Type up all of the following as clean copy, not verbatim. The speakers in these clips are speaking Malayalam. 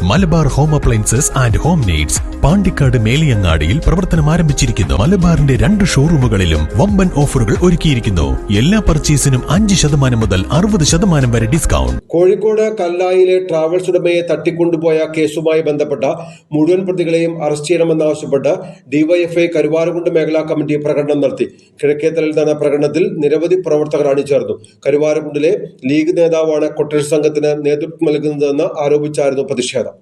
Malabar home appliances and home needs Pandikkad മേലിയങ്ങാടിയിൽ പ്രവർത്തനം ആരംഭിച്ചിരിക്കുന്നു. മലബാറിന്റെ 2 ഷോറൂമുകളിലും വമ്പൻ ഓഫറുകൾ ഒരുക്കിയിരിക്കുന്നു. എല്ലാ പർച്ചേസിനും 5% മുതൽ 60% വരെ ഡിസ്കൗണ്ട്. കോഴിക്കോട് കല്ലായിലെ ട്രാവൽസ് ഉടമയെ തട്ടിക്കൊണ്ടുപോയ കേസുമായി ബന്ധപ്പെട്ട മുഴുവൻ പ്രതികളെയും അറസ്റ്റ് ചെയ്യണമെന്നാവശ്യപ്പെട്ട് ഡിവൈഎഫ്ഐ കരുവാരക്കുണ്ട് മേഖലാ കമ്മിറ്റി പ്രകടനം നടത്തി. കിഴക്കേത്തലയിൽ നടന്ന പ്രകടനത്തിൽ നിരവധി പ്രവർത്തകർ അണിചേർന്നു. കരുവാരക്കുണ്ടിലെ ലീഗ് നേതാവാണ് കൊട്ടേഷൻ സംഘത്തിന് നേതൃത്വം നൽകുന്നതെന്ന് ആരോപിച്ചായിരുന്നു പ്രതിഷേധം.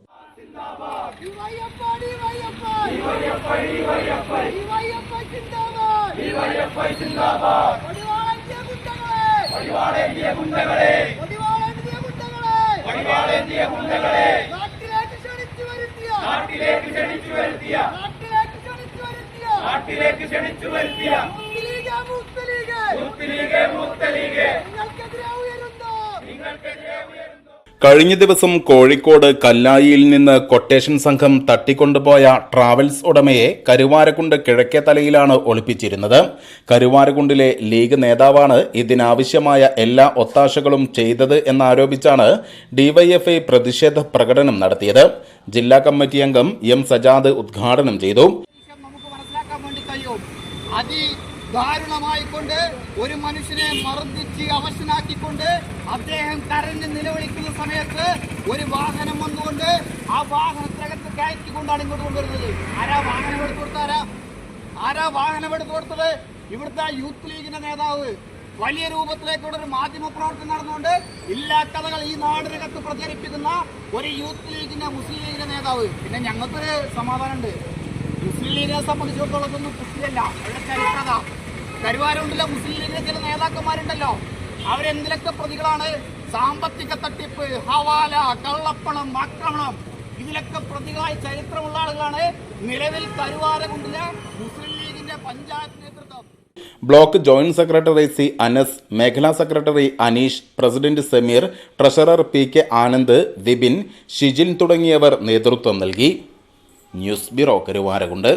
കഴിഞ്ഞ ദിവസം കോഴിക്കോട് കല്ലായിയിൽ നിന്ന് കൊട്ടേഷൻ സംഘം തട്ടിക്കൊണ്ടുപോയ ട്രാവൽസ് ഉടമയെ കരുവാരക്കുണ്ട് കിഴക്കേത്തലയിലാണ് ഒളിപ്പിച്ചിരുന്നത്. കരുവാരക്കുണ്ടിലെ ലീഗ് നേതാവാണ് ഇതിനാവശ്യമായ എല്ലാ ഒത്താശകളും ചെയ്തത് എന്നാരോപിച്ചാണ് ഡിവൈഎഫ്ഐ പ്രതിഷേധ പ്രകടനം നടത്തിയത്. ജില്ലാ കമ്മിറ്റി അംഗം എം സജാദ് ഉദ്ഘാടനം ചെയ്തു. ദാരുണമായിക്കൊണ്ട് ഒരു മനുഷ്യനെ മർദ്ദിച്ച് അവശനാക്കിക്കൊണ്ട് അദ്ദേഹം കരഞ്ഞ് നിലവിളിക്കുന്ന സമയത്ത് ഒരു വാഹനം വന്നുകൊണ്ട് ആ വാഹനത്തിനകത്ത് കയറ്റിക്കൊണ്ടാണ് ഇങ്ങോട്ട് കൊണ്ടുവരുന്നത്. ആരാ വാഹനം എടുത്തു കൊടുത്തത്? ഇവിടുത്തെ യൂത്ത് ലീഗിന്റെ നേതാവ്. വലിയ രൂപത്തിലേക്കുള്ള ഒരു മാധ്യമ പ്രവർത്തനം നടന്നുകൊണ്ട് എല്ലാ കഥകൾ ഈ നാടിനകത്ത് പ്രചരിപ്പിക്കുന്ന ഒരു യൂത്ത് ലീഗിന്റെ മുസ്ലിം ലീഗിന്റെ നേതാവ്. പിന്നെ ഞങ്ങൾക്കൊരു സമാധാനമുണ്ട്. മുസ്ലിം ലീഗിനെ സംബന്ധിച്ചിടത്തോളം ഒന്നും കുട്ടിയല്ല, അവിടെ ചരിത്രത. കരുവാരക്കുണ്ടിലെ മുസ്ലിം ലീഗിലെ ചില നേതാക്കന്മാരുണ്ടല്ലോ, അവരെന്തിലൊക്കെ പ്രതികളാണ്? സാമ്പത്തിക തട്ടിപ്പ്, ഹവാല, കള്ളപ്പണം, ആക്രമണം, ഇതിലൊക്കെ പ്രതികളായി ചരിത്രമുള്ള ആളുകളാണ് നിലവിൽ കരുവാരക്കുണ്ടിലെ മുസ്ലിം ലീഗിന്റെ പഞ്ചായത്ത് നേതൃത്വം. Block joint secretary C Anas, മേഖലാ secretary Aneesh, president Sameer, treasurer P K Anand, Vipin, Shijin തുടങ്ങിയവർ നേതൃത്വം നൽകി. News bureau, Karuvarakundu.